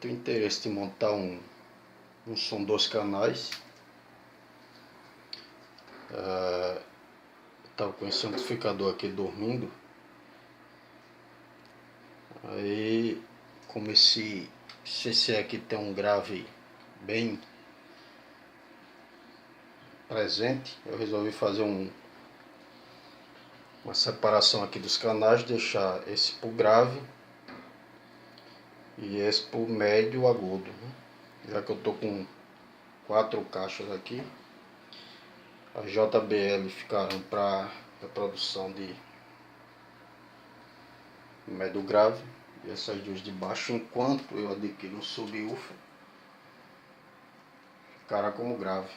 Tenho interesse de montar um som 2 canais. Estava com esse amplificador aqui dormindo. Aí, como esse CC aqui tem um grave bem presente, eu resolvi fazer uma separação aqui dos canais, deixar esse pro grave e esse pro médio agudo, né? Já que eu tô com 4 caixas aqui, as JBL ficaram para reprodução de médio grave e essas duas de baixo, enquanto eu adquiri um subwoofer, ficará como grave.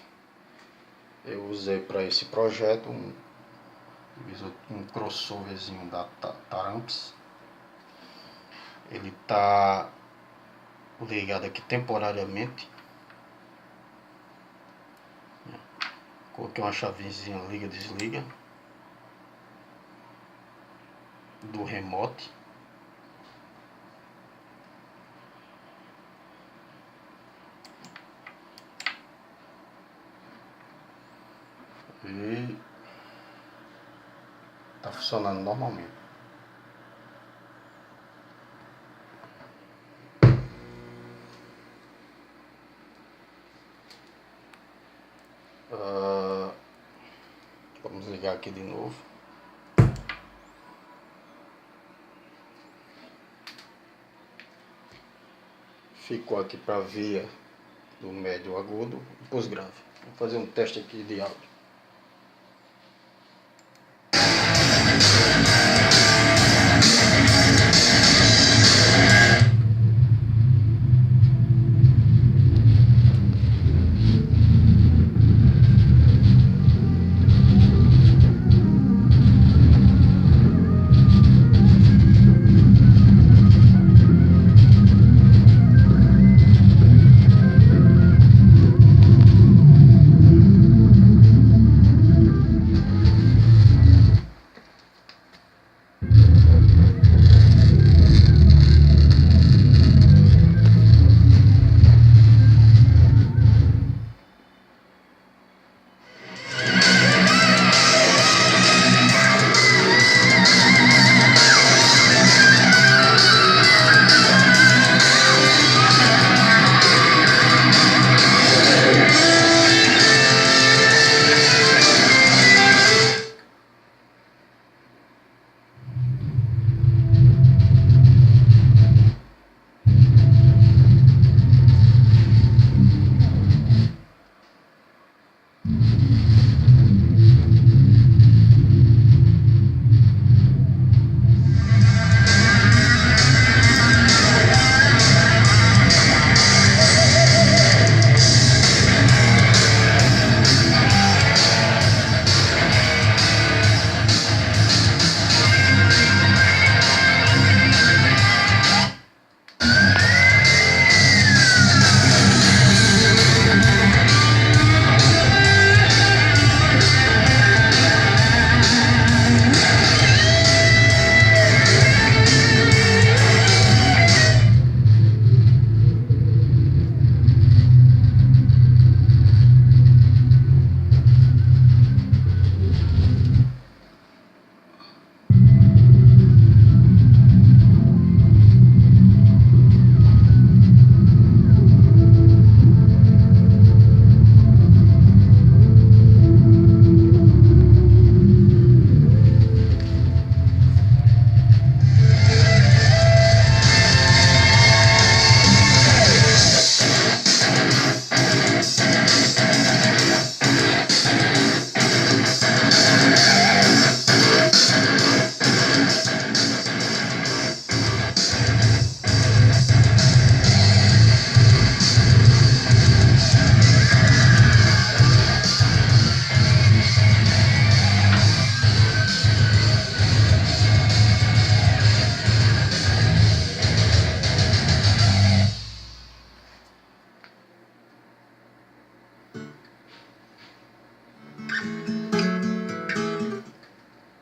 Eu usei para esse projeto um crossoverzinho da Taramps. Ele está ligado aqui temporariamente. Coloquei uma chavezinha liga desliga do remote. E tá funcionando normalmente. Vamos ligar aqui de novo. Ficou aqui para via do médio agudo e pros grave. Vou fazer um teste aqui de áudio.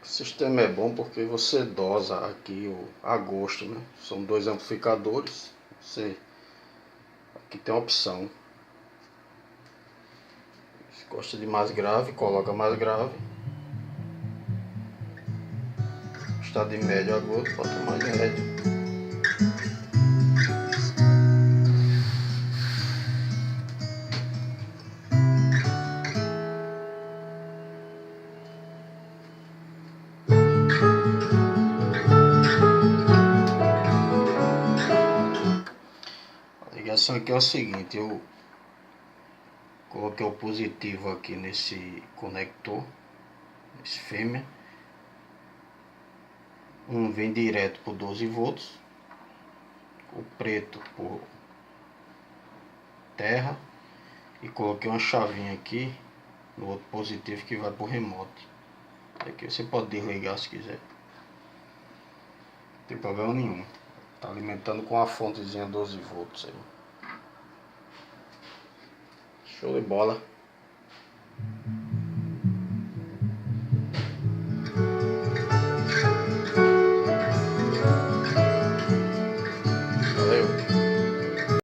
O sistema é bom porque você dosa aqui a gosto, né? São 2 amplificadores, você Aqui tem uma opção. Se gosta de mais grave, coloca mais grave. Está de médio agudo, bota mais médio. A ligação aqui é o seguinte, eu coloquei o positivo aqui nesse conector, esse fêmea. Um vem direto por 12 volts, o preto por terra, e coloquei uma chavinha aqui no outro positivo que vai por remote. Aqui você pode desligar se quiser, não tem problema nenhum. Tá alimentando com a fontezinha 12 volts aí. Show de bola.